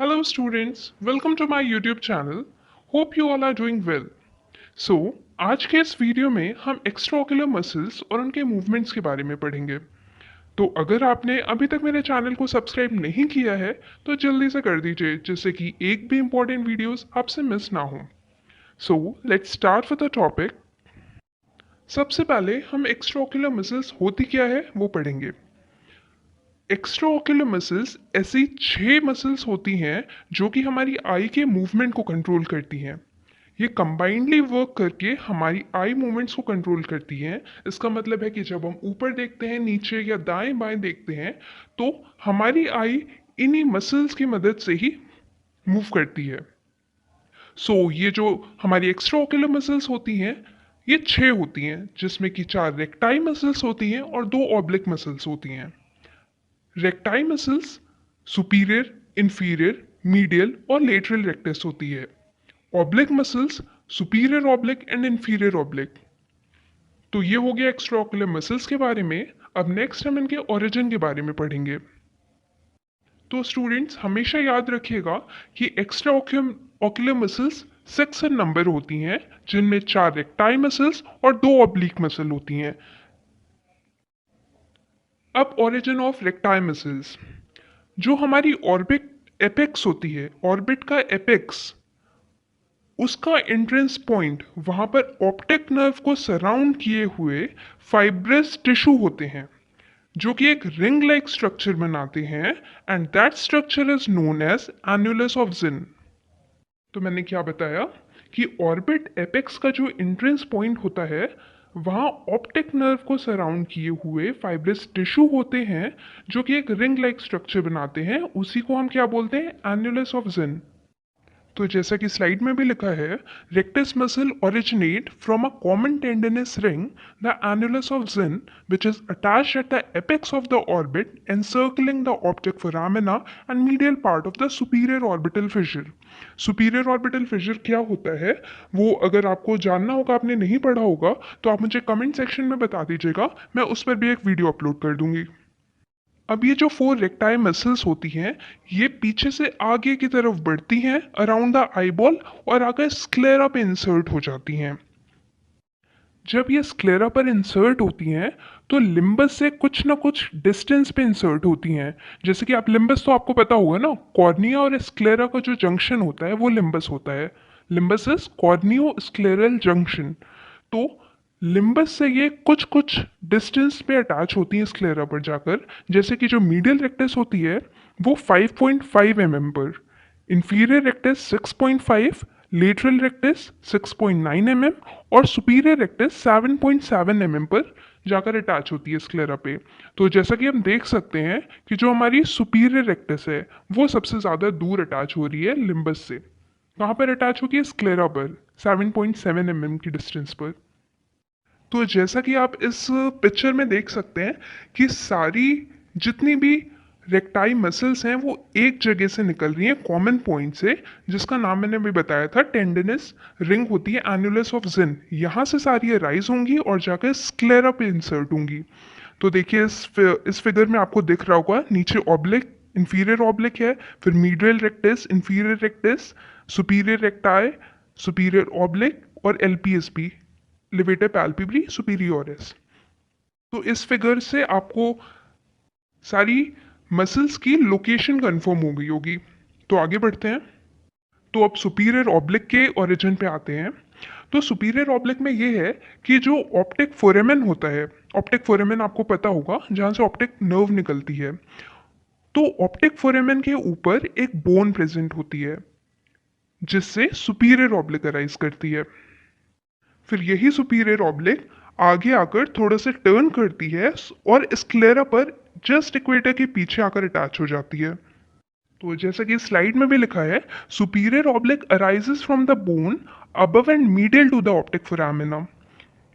Hello students, welcome to my YouTube channel. Hope you all are doing well. So, आज के इस video में हम एक्स्ट्राओक्युलर मसल्स और उनके मूवमेंट्स के बारे में पढ़ेंगे। तो अगर आपने अभी तक मेरे चैनल को सब्सक्राइब नहीं किया है तो जल्दी से कर दीजिए जिससे कि एक भी इम्पोर्टेंट वीडियोस आपसे मिस ना हो। So let's start with the topic. सबसे पहले हम एक्स्ट्राओक्युलर मसल्स होती क्या है वो पढ़ेंगे। एक्स्ट्राओक्युलर मसल्स ऐसी 6 मसल्स होती हैं जो कि हमारी आई के मूवमेंट को कंट्रोल करती हैं। ये कंबाइंडली वर्क करके हमारी आई मूवमेंट्स को कंट्रोल करती हैं। इसका मतलब है कि जब हम ऊपर देखते हैं, नीचे या दाएं बाएं देखते हैं तो हमारी आई इन्हीं मसल्स की मदद से ही मूव करती है। ये जो हमारी एक्स्ट्राओक्युलर मसल्स होती हैं ये 6 होती हैं जिसमें कि 4 रेक्टाई मसल्स होती हैं और 2 ऑब्लिक मसल्स होती हैं। Recti muscles superior, inferior, medial और लेटरल रेक्टस होती है। Oblique muscles superior oblique and inferior oblique. तो ये हो गया एक्स्ट्राओक्युलर मसल्स के बारे में। अब नेक्स्ट हम इनके ओरिजिन के बारे में पढ़ेंगे। तो स्टूडेंट्स हमेशा याद रखिएगा कि एक्स्ट्रा ऑक्युलर मसल्स 6 इन नंबर होती हैं जिनमें 4 रेक्टाई मसल्स और 2 ऑब्लिक मसल होती हैं। अब ओरिजिन ऑफ रेक्टाई मसल्स। जो हमारी ऑर्बिट एपेक्स होती है, ऑर्बिट का एपेक्स, उसका एंट्रेंस पॉइंट, वहाँ पर ऑप्टिक नर्व को सराउंड किए हुए फाइब्रस टिश्यू होते हैं जो कि एक रिंग लाइक स्ट्रक्चर बनाते हैं and that structure is known as annulus of Zinn. तो मैंने क्या बताया कि ऑर्बिट एपेक्स का जो एंट्रेंस पॉइंट होता है वहाँ ऑप्टिक नर्व को सराउंड किए हुए फाइब्रस टिश्यू होते हैं जो कि एक रिंग लाइक स्ट्रक्चर बनाते हैं। उसी को हम क्या बोलते हैं? Annulus of Zinn. तो जैसा कि स्लाइड में भी लिखा है, rectus muscle originate from a common tendinous ring, the annulus of Zinn, which is attached at the apex of the orbit encircling the optic foramina and medial part of the superior orbital fissure. Superior orbital Fisher क्या होता है वो अगर आपको जानना होगा, आपने नहीं पढ़ा होगा, तो आप मुझे कमेंट सेक्शन में बता दीजिएगा, मैं उस पर भी एक वीडियो अपलोड कर दूंगी। अब ये जो 4 रेक्टाइल मसल्स होती हैं ये पीछे से आगे की तरफ बढ़ती हैं अराउंड द आईबॉल और आकर स्क्लेरा पे इंसर्ट हो जाती हैं। जब ये स्क्लेरा पर इंसर्ट होती हैं तो लिम्बस से कुछ ना कुछ डिस्टेंस पे इंसर्ट होती हैं। जैसे कि आप लिम्बस तो आपको पता होगा ना, कॉर्निया और स्क्लेरा का जो जंक्शन होता है वो लिम्बस होता है। Limbus is corneoscleral junction. तो लिम्बस से ये कुछ कुछ डिस्टेंस पे अटैच होती हैं स्क्लेरा पर जाकर। जैसे कि जो मीडियल रेक्टस होती है वो 5.5 mm पर, inferior rectus 6.5, lateral rectus 6.9 mm और सुपीरियर रेक्टस 7.7 mm पर जाकर अटैच होती है स्क्लेरा पे। तो जैसा कि हम देख सकते हैं कि जो हमारी सुपीरियर रेक्टस है वो सबसे ज़्यादा दूर अटैच हो रही है लिम्बस से। कहाँ पर अटैच होती है? स्क्लेरा पर, 7.7 mm की डिस्टेंस पर। तो जैसा कि आप इस पिक्चर में देख सकते हैं कि सारी जितनी भी रेक्टाई मसल्स हैं वो एक जगह से निकल रही हैं, कॉमन पॉइंट से, जिसका नाम मैंने भी बताया था, टेंडनस रिंग होती है, एन्युलस ऑफ जिन। यहाँ से सारी राइज होंगी और जाकर स्क्लेरा पे इंसर्ट होंगी। तो देखिए इस फिगर में आपको दिख रहा होगा, नीचे ऑब्लिक, इंफीरियर ऑब्लिक है, फिर medial rectus, inferior rectus, superior recti, superior oblique और एलपीएसपी, लिवेटर पैल्पेब्री सुपीरियोरिस। तो इस फिगर से आपको सारी मसल्स की लोकेशन कंफर्म हो गई होगी। तो आगे बढ़ते हैं। तो अब सुपीरियर ऑब्लिक के ओरिजिन पे आते हैं। तो सुपीरियर ऑब्लिक में ये है कि जो ऑप्टिक फोरेमेन होता है, ऑप्टिक फोरेमेन आपको पता होगा जहाँ से ऑप्टिक नर्व निकलती है, तो ऑप्टिक फोरेमेन के ऊपर एक बोन प्रेजेंट होती है जिससे सुपीरियर ऑब्लिक अराइज करती है। फिर यही सुपीरियर ऑब्लिक आगे आकर थोड़ा सा टर्न करती है और स्क्लेरा पर जस्ट इक्वेटर के पीछे आकर अटैच हो जाती है। तो जैसा कि स्लाइड में भी लिखा है, superior oblique arises from the bone above and medial to the optic foramina.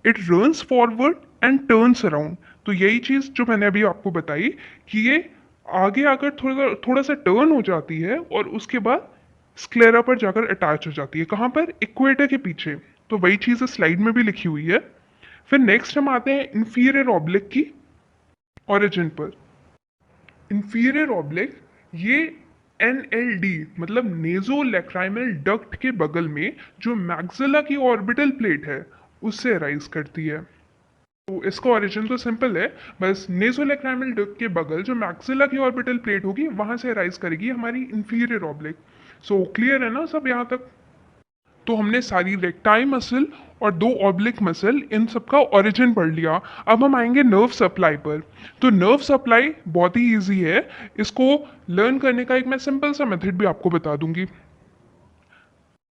It runs forward and turns around. तो यही चीज़ जो मैंने अभी आपको बताई कि ये आगे आकर थोड़ा थोड़ा सा टर्न हो जाती है और उसके बाद स्क्लेरा पर जाकर अटैच हो जाती है। कहाँ पर? इक्वेटर के पीछे। तो वही चीज़ स्लाइड में भी लिखी हुई है। फिर नेक्स्ट हम आते हैं इंफीरियर ऑब्लिक की ओरिजिन पर। इंफीरियर ऑब्लिक ये NLD मतलब नेजोलैक्राइमल डक्ट के बगल में जो मैक्सिला की ऑर्बिटल प्लेट है उससे राइज करती है। तो इसका ओरिजिन तो सिंपल है, बस नेजोलैक्राइमल डक्ट के बगल जो मैक्सिला की ऑर्बिटल प्लेट होगी वहां से राइज करेगी हमारी इंफीरियर ऑब्लिक। सो क्लियर है ना सब यहाँ तक? तो हमने सारी रेक्टाइल मसल और दो ऑब्लिक मसल इन सबका ओरिजिन पढ़ लिया। अब हम आएंगे नर्व सप्लाई पर। तो नर्व सप्लाई बहुत ही इजी है, इसको लर्न करने का एक मैं सिंपल सा मेथड भी आपको बता दूंगी।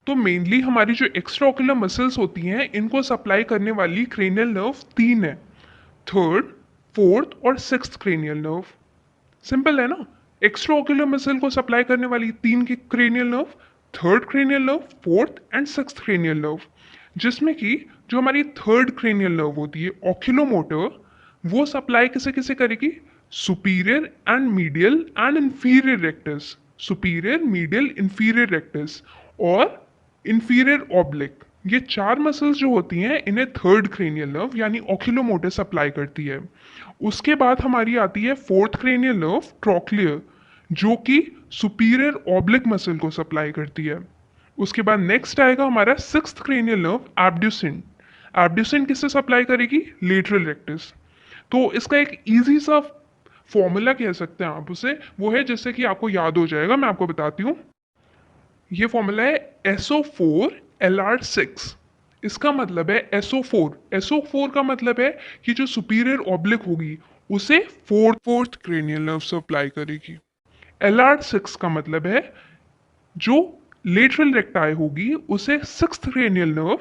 तो मेनली हमारी जो एक्स्ट्रा ऑक्यूलर मसल्स होती हैं इनको सप्लाई करने वाली क्रेनियल नर्व तीन है, थर्ड, फोर्थ और सिक्स्थ क्रेनियल नर्व। सिंपल है ना? एक्स्ट्रा ऑक्यूलर मसल को सप्लाई करने वाली तीन की cranial nerve, third cranial nerve, fourth and sixth cranial nerve. जिसमें कि जो हमारी थर्ड क्रेनियल नर्व होती है ऑक्यूलोमोटर, वो सप्लाई किसे किसे करेगी? Superior and medial and inferior rectus, superior, medial, inferior rectus और इंफीरियर ऑब्लिक। ये चार मसल्स जो होती हैं इन्हें थर्ड क्रेनियल नर्व यानी ऑक्यूलोमोटर सप्लाई करती है। उसके बाद हमारी आती है फोर्थ क्रेनियल नर्व ट्रॉक्लियर, जो कि सुपीरियर ऑब्लिक मसल को सप्लाई करती है। उसके बाद नेक्स्ट आएगा हमारा sixth cranial nerve abducent. Abducent किससे सप्लाई करेगी? Lateral rectus. तो इसका एक इजी सा फॉर्मूला कह सकते हैं आप उसे, वो है जिससे कि आपको याद हो जाएगा, मैं आपको बताती हूँ। ये फॉर्मूला है SO4 LR6। इसका मतलब है SO4 का मतलब है कि जो सुपीरियर ऑब्लिक होगी उसे फोर्थ क्रेनियल नर्व सप्लाई करेगी। LR6 का मतलब है जो लेटरल रेक्टाई होगी उसे सिक्स्थ क्रेनियल नर्व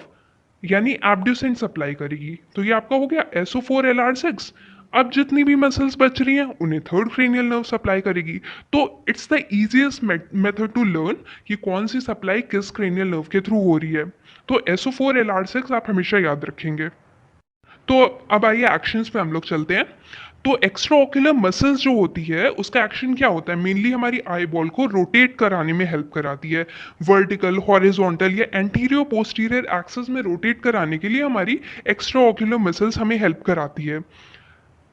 यानी एब्ड्यूसेंट सप्लाई करेगी। तो ये आपका हो गया SO4 LR6। अब जितनी भी मसल्स बच रही हैं उन्हें थर्ड क्रेनियल नर्व सप्लाई करेगी। तो it's the easiest method to learn कि कौन सी सप्लाई किस क्रेनियल नर्व के थ्रू हो रही है। तो SO4 LR6 आप हमेशा याद रखेंगे। तो अब आइए एक्शंस पे हम लोग चलते हैं। तो एक्स्ट्रा ऑक्यूलर मसल्स जो होती है उसका एक्शन क्या होता है? मेनली हमारी आई बॉल को रोटेट कराने में हेल्प कराती है। वर्टिकल, हॉरिजॉन्टल या एंटीरियर पोस्टीरियर एक्सिस में रोटेट कराने के लिए हमारी एक्स्ट्रा ऑक्यूलर मसल्स हमें हेल्प कराती है।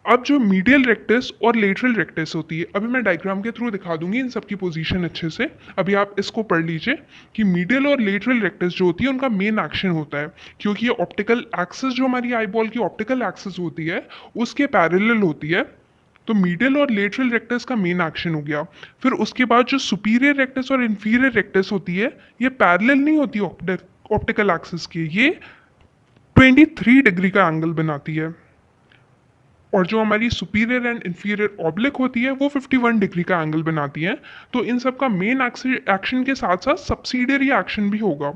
अब जो मीडियल रेक्टस और लेटरल रेक्टस होती है, अभी मैं डायग्राम के थ्रू दिखा दूंगी इन सबकी पोजीशन अच्छे से। अभी आप इसको पढ़ लीजिए कि मीडियल और लेटरल रेक्टस जो होती है उनका मेन एक्शन होता है, क्योंकि ये ऑप्टिकल एक्सिस जो हमारी आई बॉल की ऑप्टिकल एक्सिस होती है उसके पैरेलल होती है। तो मीडियल और लेटरल रेक्टस का मेन एक्शन हो गया। फिर उसके बाद जो सुपीरियर रेक्टस और इंफीरियर रेक्टस होती है ये पैरेलल नहीं होती ऑप्टिकल एक्सिस की, ये 23 डिग्री का एंगल बनाती है। और जो हमारी सुपीरियर एंड इंफीरियर ऑब्लिक होती है वो 51 डिग्री का एंगल बनाती है। तो इन सब का मेन एक्शन के साथ साथ सब्सिडियरी एक्शन भी होगा।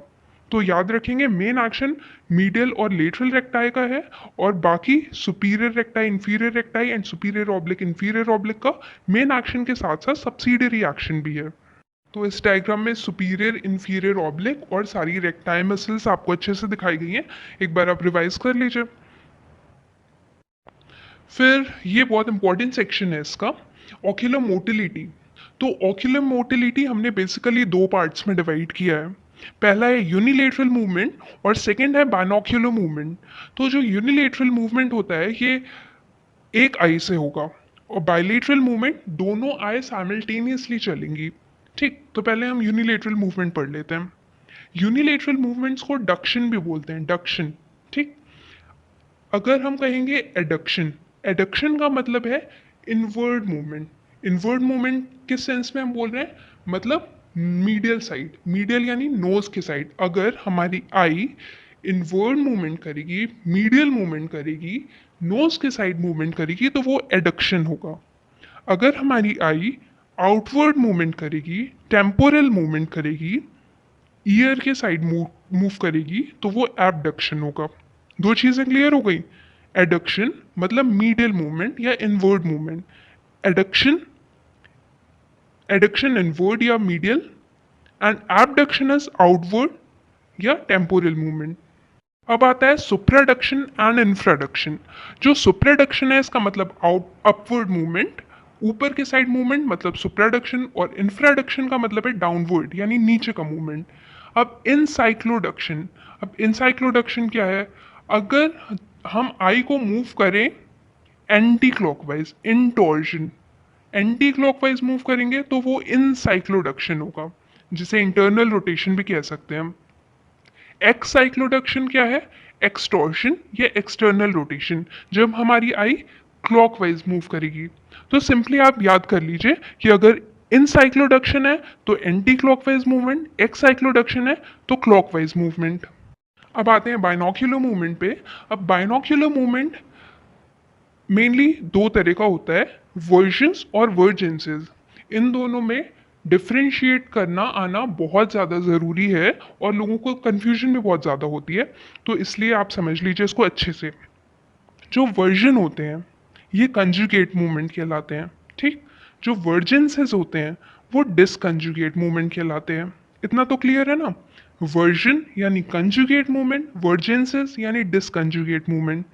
तो याद रखेंगे मेन एक्शन मीडियल और लेटरल रेक्टाई का है, और बाकी superior recti, inferior recti and superior oblique, inferior oblique का मेन एक्शन के साथ साथ सब्सिडियरी एक्शन भी है। तो इस डायग्राम में सुपीरियर, इंफीरियर ऑब्लिक और सारी रेक्टाई मसल्स आपको अच्छे से दिखाई गई हैं। एक बार आप रिवाइज कर लीजिए। फिर ये बहुत इंपॉर्टेंट सेक्शन है इसका, ऑक्यूलर मोटिलिटी। तो ऑक्यूलर मोटिलिटी हमने बेसिकली दो पार्ट्स में डिवाइड किया है। पहला है यूनिलेटरल मूवमेंट और सेकंड है बाइनोक्यूलर मूवमेंट। तो जो यूनिलेटरल मूवमेंट होता है ये एक आई से होगा, और बाइलेटरल मूवमेंट दोनों आई साइमल्टेनियसली चलेंगी। ठीक, तो पहले हम यूनिलेटरल मूवमेंट पढ़ लेते हैं। यूनिलेटरल मूवमेंट्स को डक्शन भी बोलते हैं, डक्शन। ठीक, अगर हम कहेंगे एडक्शन, एडक्शन का मतलब है इनवर्ड मूवमेंट। इनवर्ड मूवमेंट किस सेंस में हम बोल रहे हैं? मतलब मीडियल साइड, मीडियल यानी नोज के साइड। अगर हमारी आई इनवर्ड मूवमेंट करेगी, मीडियल मूवमेंट करेगी, नोज के साइड मूवमेंट करेगी तो वो एडक्शन होगा। अगर हमारी आई आउटवर्ड मूवमेंट करेगी, टेम्पोरल मूवमेंट करेगी, ईयर के साइड मूव करेगी तो वो एबडक्शन होगा। दो चीजें क्लियर हो गई? एडक्शन मतलब मीडियल मूवमेंट या inward movement, adduction, adduction inward या medial, and abduction is outward या टेम्पोरल मूवमेंट। अब आता है सुप्राडक्शन एंड इंफ्राडक्शन। जो सुप्राडक्शन है इसका मतलब अपवर्ड मूवमेंट, ऊपर के साइड मूवमेंट मतलब सुप्राडक्शन, और इंफ्राडक्शन का मतलब है डाउनवर्ड यानी नीचे का मूवमेंट। अब इनसाइक्लोडक्शन, अब इनसाइक्लोडक्शन क्या है? अगर हम आई को मूव करें एंटी क्लॉकवाइज, इन टॉर्जन, एंटी क्लॉकवाइज मूव करेंगे तो वो इन साइक्लोडक्शन होगा, जिसे इंटरनल रोटेशन भी कह सकते हैं हम। एक्स साइक्लोडक्शन क्या है? एक्सटॉर्शन या एक्सटर्नल रोटेशन, जब हमारी आई क्लॉकवाइज मूव करेगी। तो सिंपली आप याद कर लीजिए कि अगर इन साइक्लोडक्शन है तो एंटी क्लॉकवाइज मूवमेंट, एक्स साइक्लोडक्शन है तो क्लॉकवाइज मूवमेंट। अब आते हैं बाइनोक्यूलर मूवमेंट पे। अब बाइनोक्यूलर मूवमेंट मेनली दो तरह का होता है, वर्जन्स और वर्जेंसेस। इन दोनों में डिफ्रेंशिएट करना आना बहुत ज़्यादा ज़रूरी है और लोगों को कन्फ्यूजन भी बहुत ज़्यादा होती है, तो इसलिए आप समझ लीजिए इसको अच्छे से। जो वर्जन होते हैं ये कंजुगेट मूवमेंट कहलाते हैं, ठीक। जो वर्जेंसेस होते हैं वो डिसकंजुगेट मूवमेंट कहलाते हैं। इतना तो क्लियर है ना? वर्जन यानी कंजुगेट मूवमेंट, वर्जेंसेस यानी डिसकंजुगेट मूवमेंट।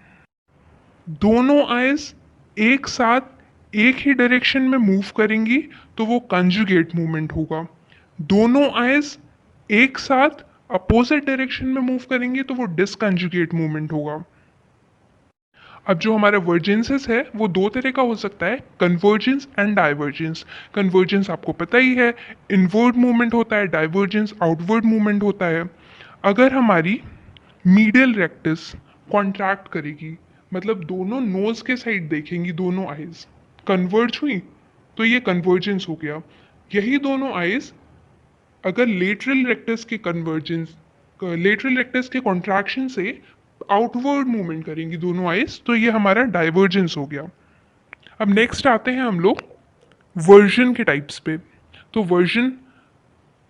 दोनों आइज एक साथ एक ही डायरेक्शन में मूव करेंगी तो वो कंजुगेट मूवमेंट होगा। दोनों आइज एक साथ अपोजिट डायरेक्शन में मूव करेंगी तो वो डिसकंजुगेट मूवमेंट होगा। अब जो हमारा वर्जेंसेस है वो दो तरह का हो सकता है, कन्वर्जेंस एंड डाइवर्जेंस। कन्वर्जेंस आपको पता ही है, इनवर्ड मूवमेंट होता है, डाइवर्जेंस आउटवर्ड मूवमेंट होता है। अगर हमारी मीडियल रेक्टस कॉन्ट्रैक्ट करेगी, मतलब दोनों नोज के साइड देखेंगी, दोनों आइज कन्वर्ज हुई तो ये कन्वर्जेंस हो गया। यही दोनों आइज अगर लेटरल रेक्टस के कन्वर्जेंस, लेटरल रेक्टस के कॉन्ट्रैक्शन से आउटवर्ड मूवमेंट करेंगी दोनों आइज तो ये हमारा डाइवर्जेंस हो गया। अब नेक्स्ट आते हैं हम लोग वर्जन के टाइप्स पे। तो वर्जन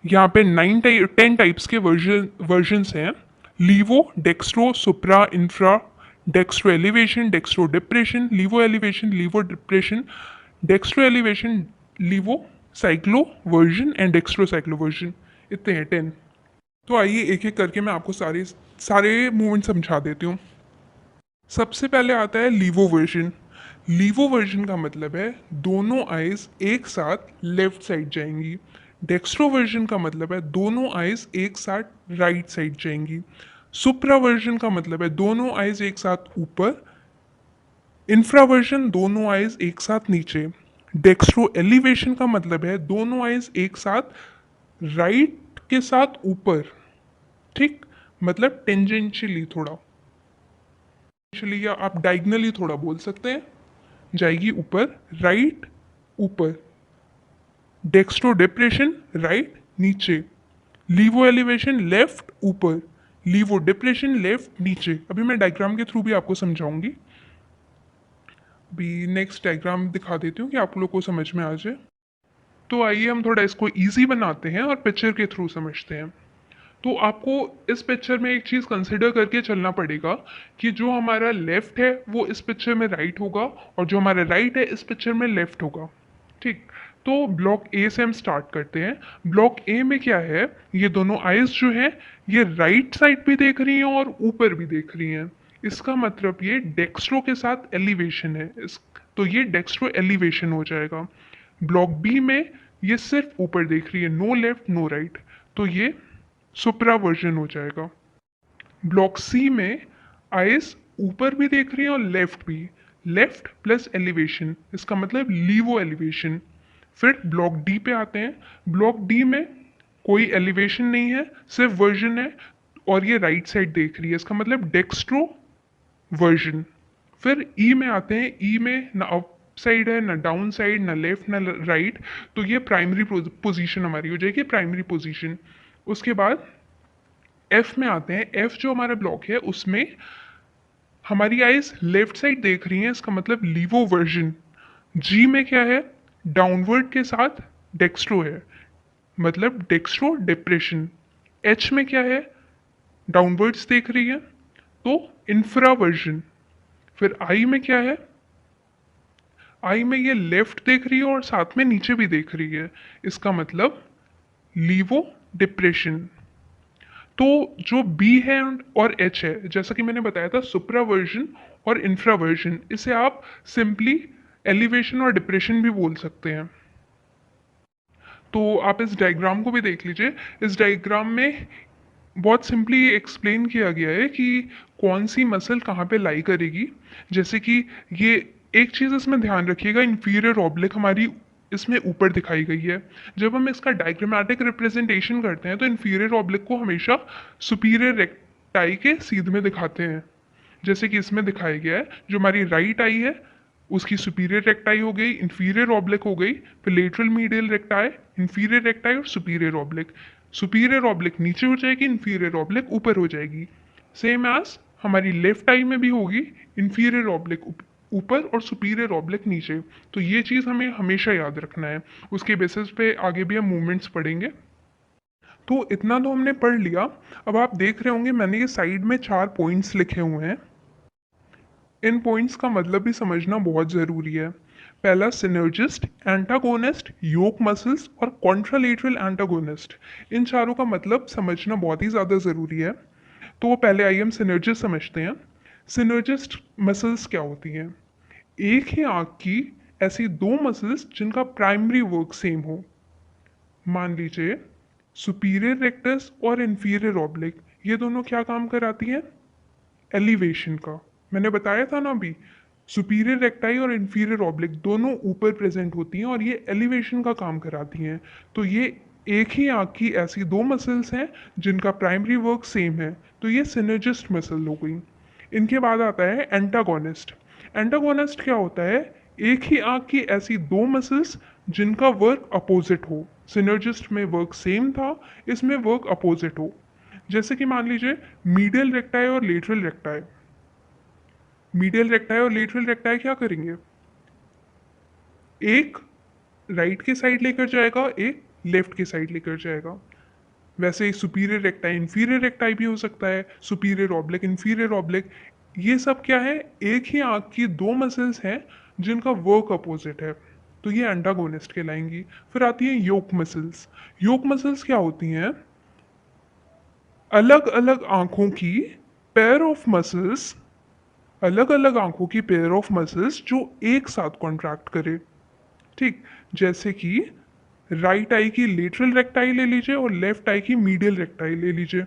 यहाँ पे 10 टाइप्स के वर्जन्स हैं। Levo, dextro, supra, infra, dextro elevation, dextro depression, levo elevation, levo depression, dextro elevation, levo cycloversion and dextro cycloversion. इतने हैं 10। तो आइए एक एक करके मैं आपको सारे सारे मूवमेंट समझा देती हूँ। सबसे पहले आता है लीवो वर्जन। लीवो वर्जन का मतलब है दोनों आइज एक साथ लेफ्ट साइड जाएंगी। डेक्स्ट्रो वर्जन का मतलब है दोनों आइज एक साथ राइट साइड जाएंगी। सुप्रा वर्जन का मतलब है दोनों आइज एक साथ ऊपर। इंफ्रावर्जन दोनों आइज एक साथ नीचे। डेक्स्ट्रो एलिवेशन का मतलब है दोनों आइज एक साथ राइट के साथ ऊपर, ठीक, मतलब टेंजेंशियली थोड़ा, एक्चुअली या आप डायगनली थोड़ा बोल सकते हैं, जाएगी ऊपर, राइट ऊपर। डेक्स्ट्रो डिप्रेशन राइट नीचे। लीवो एलिवेशन लेफ्ट ऊपर। लीवो डिप्रेशन लेफ्ट नीचे। अभी मैं डायग्राम के थ्रू भी आपको समझाऊंगी। अभी नेक्स्ट डायग्राम दिखा देती हूँ कि आप लोग को समझ में आ जाए। तो आइए हम थोड़ा इसको इजी बनाते हैं और पिक्चर के थ्रू समझते हैं। तो आपको इस पिक्चर में एक चीज़ कंसिडर करके चलना पड़ेगा कि जो हमारा लेफ्ट है वो इस पिक्चर में राइट होगा और जो हमारा राइट है इस पिक्चर में लेफ्ट होगा, ठीक। तो ब्लॉक ए से हम स्टार्ट करते हैं। ब्लॉक ए में क्या है, ये दोनों आइज जो हैं ये राइट साइड भी देख रही हैं और ऊपर भी देख रही हैं। इसका मतलब ये डेक्स्ट्रो के साथ एलिवेशन है, इस तो ये डेक्स्ट्रो एलिवेशन हो जाएगा। ब्लॉक बी में ये सिर्फ ऊपर देख रही है, नो लेफ्ट नो राइट, तो ये सुप्रा वर्जन हो जाएगा। ब्लॉक सी में आइज ऊपर भी देख रही है और लेफ्ट भी, लेफ्ट प्लस एलिवेशन, इसका मतलब लीवो एलिवेशन। फिर ब्लॉक डी पे आते हैं। ब्लॉक डी में कोई एलिवेशन नहीं है, सिर्फ वर्जन है और ये राइट साइड देख रही है, इसका मतलब डेक्स्ट्रो वर्जन। फिर ई में आते हैं। ई में ना अप साइड है, ना डाउन साइड, ना लेफ्ट ना राइट, तो ये प्राइमरी पोजीशन हमारी हो जाएगी, प्राइमरी पोजीशन। उसके बाद एफ में आते हैं। एफ जो हमारा ब्लॉक है उसमें हमारी आइज लेफ्ट साइड देख रही हैं, इसका मतलब लीवो वर्जन। जी में क्या है, डाउनवर्ड के साथ डेक्स्ट्रो है, मतलब डेक्स्ट्रो डिप्रेशन। एच में क्या है, डाउनवर्ड्स देख रही है तो इंफ्रा वर्जन। फिर आई में क्या है, आई में ये लेफ्ट देख रही है और साथ में नीचे भी देख रही है, इसका मतलब लीवो डिप्रेशन। तो जो बी है और एच है, जैसा कि मैंने बताया था सुप्रा वर्जन और इंफ्रा वर्जन, इसे आप सिंपली एलिवेशन और डिप्रेशन भी बोल सकते हैं। तो आप इस डायग्राम को भी देख लीजिए। इस डायग्राम में बहुत सिंपली एक्सप्लेन किया गया है कि कौन सी मसल कहाँ पे लाई करेगी। जैसे कि ये एक चीज़ इसमें ध्यान रखिएगा, इंफीरियर ऑब्लिक हमारी इसमें ऊपर दिखाई गई है। जब हम इसका डायग्रामेटिक रिप्रेजेंटेशन करते हैं तो इंफीरियर ऑब्लिक को हमेशा सुपीरियर रेक्टाई के सीध में दिखाते हैं, जैसे कि इसमें दिखाया गया है। जो हमारी राइट आई है उसकी सुपीरियर रेक्टाई हो गई, इंफीरियर ऑब्लिक हो गई, फिर lateral medial recti, inferior recti और सुपीरियर ऑब्लिक। सुपीरियर ऑब्लिक नीचे हो जाएगी, इंफीरियर ऑब्लिक ऊपर हो जाएगी। सेम एज हमारी लेफ्ट आई में भी होगी, इंफीरियर ऑब्लिक ऊपर और सुपीरियर ऑब्लिक नीचे। तो ये चीज़ हमें हमेशा याद रखना है, उसके बेसिस पे आगे भी हम मूवमेंट्स पढ़ेंगे। तो इतना तो हमने पढ़ लिया। अब आप देख रहे होंगे मैंने ये साइड में 4 पॉइंट्स लिखे हुए हैं। इन पॉइंट्स का मतलब भी समझना बहुत ज़रूरी है। पहला सिनर्जिस्ट, एंटागोनिस्ट, योक मसल्स और कॉन्ट्रालेटरल एंटागोनिस्ट। इन चारों का मतलब समझना बहुत ही ज़्यादा ज़रूरी है। तो पहले आइए हम सिनर्जिस्ट समझते हैं। सिनर्जिस्ट मसल्स क्या होती हैं? एक ही आंख की ऐसी दो मसल्स जिनका प्राइमरी वर्क सेम हो। मान लीजिए सुपीरियर रेक्टस और इंफीरियर ऑब्लिक, ये दोनों क्या काम कराती हैं? एलिवेशन का। मैंने बताया था ना अभी, सुपीरियर रेक्टाई और इंफीरियर ऑब्लिक दोनों ऊपर प्रेजेंट होती हैं और ये एलिवेशन का काम कराती हैं। तो ये एक ही आंख की ऐसी दो मसल्स हैं जिनका प्राइमरी वर्क सेम है, तो ये सिनर्जिस्ट मसल हो गई। इनके बाद आता है एंटागोनिस्ट। एंटागोनिस्ट क्या होता है? एक ही आंख की ऐसी दो मसल्स जिनका वर्क अपोजिट हो। सिनर्जिस्ट में वर्क सेम था, इसमें वर्क अपोजिट हो। जैसे कि मान लीजिए मीडियल रेक्टाई और लेटरल रेक्टाई। मीडियल रेक्टाई और लेटरल रेक्टाई क्या करेंगे? एक राइट की साइड लेकर जाएगा, एक लेफ्ट की साइड लेकर जाएगा। वैसे ही सुपीरियर रेक्टाई इंफीरियर रेक्टाई भी हो सकता है, सुपीरियर ऑब्लिक इंफीरियर ऑब्लिक। ये सब क्या है? एक ही आंख की दो मसल्स हैं जिनका वर्क अपोजिट है, तो ये एंटागोनिस्ट कहलाएंगी। फिर आती है योक मसल्स। योक मसल्स क्या होती हैं? अलग अलग आंखों की पेयर ऑफ मसल्स, अलग अलग आंखों की पेयर ऑफ मसल्स जो एक साथ कॉन्ट्रैक्ट करे। ठीक, जैसे कि राइट आई की लेटरल रेक्टाई ले लीजिए और लेफ्ट आई की मीडियल रेक्टाई ले लीजिए।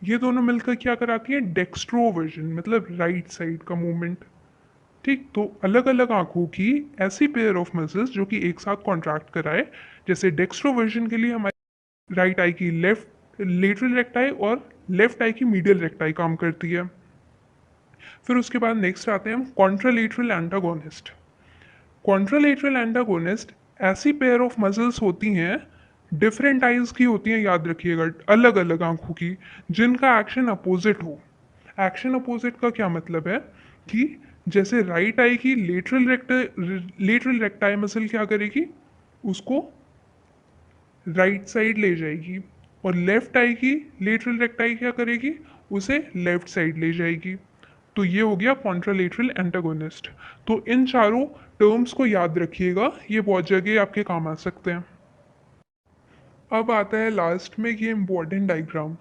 ये दोनों मिलकर क्या कराती हैं? डेक्स्ट्रोवर्जन, मतलब राइट साइड का मूवमेंट। ठीक, तो अलग अलग आंखों की ऐसी पेयर ऑफ मसल्स जो कि एक साथ कॉन्ट्रैक्ट कराए। जैसे डेक्स्ट्रोवर्जन के लिए हमारी राइट आई की लेफ्ट लेटरल रेक्टाई और लेफ्ट आई की मीडियल रेक्टाई काम करती है। फिर उसके बाद नेक्स्ट आते हैं हम कॉन्ट्रालेटरल एंटागोनिस्ट। कॉन्ट्रालेटरल एंटागोनिस्ट ऐसी पेयर ऑफ मसल्स होती हैं, डिफरेंट आइज की होती हैं, याद रखिएगा, अलग अलग आंखों की, जिनका एक्शन अपोजिट हो। एक्शन अपोजिट का क्या मतलब है? कि जैसे राइट आई की लेटरल रेक्टाई मसल क्या करेगी? उसको राइट साइड ले जाएगी, और लेफ्ट आई की लेटरल रेक्टाई क्या करेगी? उसे लेफ्ट साइड ले जाएगी। तो ये हो गया कॉन्ट्रालेटरल एंटागोनिस्ट। तो इन चारों टर्म्स को याद रखिएगा, ये बहुत जगह आपके काम आ सकते हैं। अब आता है लास्ट में ये इम्पोर्टेंट डायग्राम।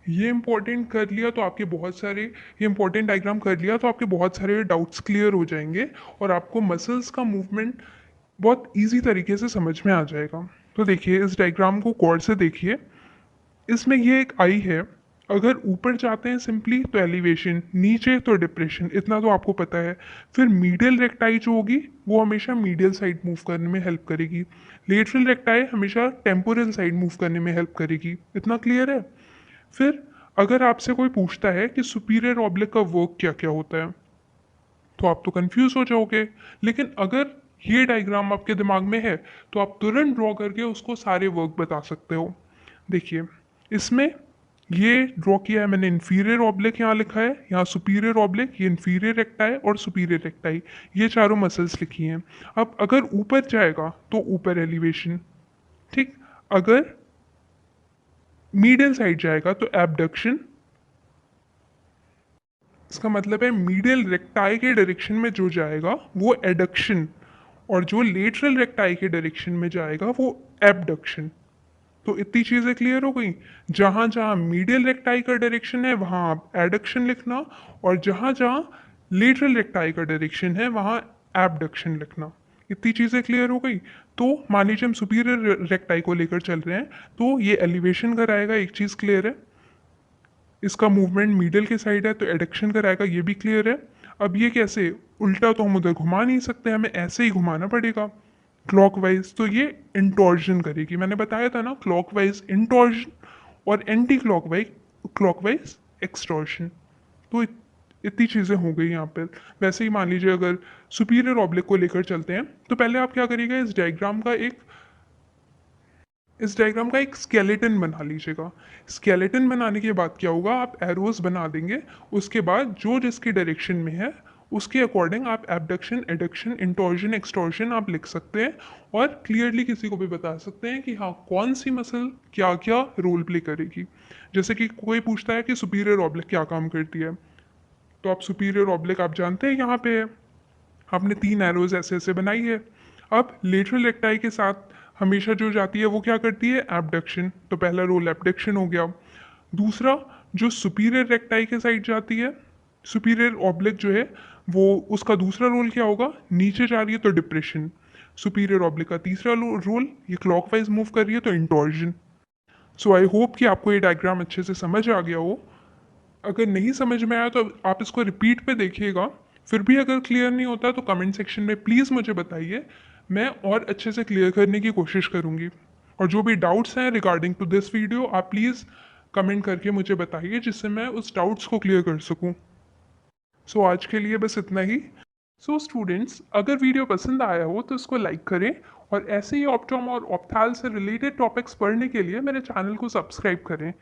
ये इम्पोर्टेंट कर लिया तो आपके बहुत सारे ये इम्पोर्टेंट डायग्राम कर लिया तो आपके बहुत सारे डाउट्स क्लियर हो जाएंगे और आपको मसल्स का मूवमेंट बहुत इजी तरीके से समझ में आ जाएगा। तो देखिए, इस डायग्राम को गौर से देखिए। इसमें ये एक आई है, अगर ऊपर जाते हैं सिंपली तो एलिवेशन, नीचे तो डिप्रेशन, इतना तो आपको पता है। फिर मीडियल रेक्टाई जो होगी वो हमेशा मीडियल साइड मूव करने में हेल्प करेगी, लेटरल रेक्टाई हमेशा टेम्पोरल साइड मूव करने में हेल्प करेगी। इतना क्लियर है? फिर अगर आपसे कोई पूछता है कि सुपीरियर ऑब्लिक का वर्क क्या क्या होता है, तो आप तो कंफ्यूज हो जाओगे। लेकिन अगर ये डायग्राम आपके दिमाग में है तो आप तुरंत ड्रॉ करके उसको सारे वर्क बता सकते हो। देखिए, इसमें ये ड्रॉ किया है मैंने, इंफीरियर ऑब्लिक यहाँ लिखा है, यहाँ सुपीरियर ऑब्लिक, ये इंफीरियर रेक्टाई और सुपीरियर रेक्टाई, ये चारों मसल्स लिखी हैं। अब अगर ऊपर जाएगा तो ऊपर एलिवेशन। ठीक, अगर मीडियल साइड जाएगा तो एबडक्शन। इसका मतलब है मीडियल रेक्टाई के डायरेक्शन में जो जाएगा वो एडक्शन, और जो लेटरल रेक्टाई के डायरेक्शन में जाएगा वो एबडक्शन। तो इतनी चीज़ें क्लियर हो गई। जहाँ जहाँ मीडियल रेक्टाई का डायरेक्शन है वहाँ आप एडक्शन लिखना, और जहाँ जहाँ लेटरल रेक्टाई का डायरेक्शन है वहाँ एबडक्शन लिखना। इतनी चीज़ें क्लियर हो गई। तो मान लीजिए हम सुपीरियर रेक्टाई को लेकर चल रहे हैं तो ये एलिवेशन कराएगा, एक चीज़ क्लियर है। इसका मूवमेंट मीडियल के साइड है तो एडक्शन कराएगा, ये भी क्लियर है। अब ये कैसे, उल्टा तो हम उधर घुमा नहीं सकते, हमें ऐसे ही घुमाना पड़ेगा क्लॉकवाइज, तो ये इंटॉर्जन करेगी। मैंने बताया था ना, क्लॉकवाइज इंटॉर्जन और एंटी क्लॉकवाइज क्लॉकवाइज एक्सटॉर्शन। तो इतनी चीज़ें हो गई यहाँ पर। वैसे ही मान लीजिए अगर सुपीरियर ऑब्लिक को लेकर चलते हैं, तो पहले आप क्या करिएगा, इस डायग्राम का एक स्केलेटन बना लीजिएगा। स्केलेटन बनाने के बाद क्या होगा, आप एरोज बना देंगे। उसके बाद जो जिसकी डायरेक्शन में है उसके अकॉर्डिंग आप एबडक्शन, एडक्शन, इंटॉर्जन, एक्सटॉर्शन आप लिख सकते हैं और क्लियरली किसी को भी बता सकते हैं कि हाँ कौन सी मसल क्या क्या रोल प्ले करेगी। जैसे कि कोई पूछता है कि सुपीरियर ऑब्लिक क्या काम करती है, तो आप सुपीरियर ऑब्लिक आप जानते हैं यहाँ पे है, आपने 3 एरोज ऐसे ऐसे बनाई है। अब लेटरल रेक्टाई के साथ हमेशा जो जाती है वो क्या करती है, एबडक्शन, तो पहला रोल एबडक्शन हो गया। दूसरा, जो सुपीरियर रेक्टाई के साइड जाती है, सुपीरियर ऑब्लिक जो है वो, उसका दूसरा रोल क्या होगा, नीचे जा रही है तो डिप्रेशन। सुपीरियर ऑब्लिक का तीसरा रोल, ये क्लॉकवाइज मूव कर रही है तो इंटॉर्जन। सो आई होप कि आपको ये डायग्राम अच्छे से समझ आ गया हो। अगर नहीं समझ में आया तो आप इसको रिपीट पे देखिएगा। फिर भी अगर क्लियर नहीं होता तो कमेंट सेक्शन में प्लीज़ मुझे बताइए, मैं और अच्छे से क्लियर करने की कोशिश करूँगी। और जो भी डाउट्स हैं रिगार्डिंग टू दिस वीडियो, आप प्लीज़ कमेंट करके मुझे बताइए जिससे मैं उस डाउट्स को क्लियर कर सकूँ। सो आज के लिए बस इतना ही। सो स्टूडेंट्स, अगर वीडियो पसंद आया हो तो इसको लाइक करें, और ऐसे ही ऑप्टोम और ऑप्थाल से रिलेटेड टॉपिक्स पढ़ने के लिए मेरे चैनल को सब्सक्राइब करें।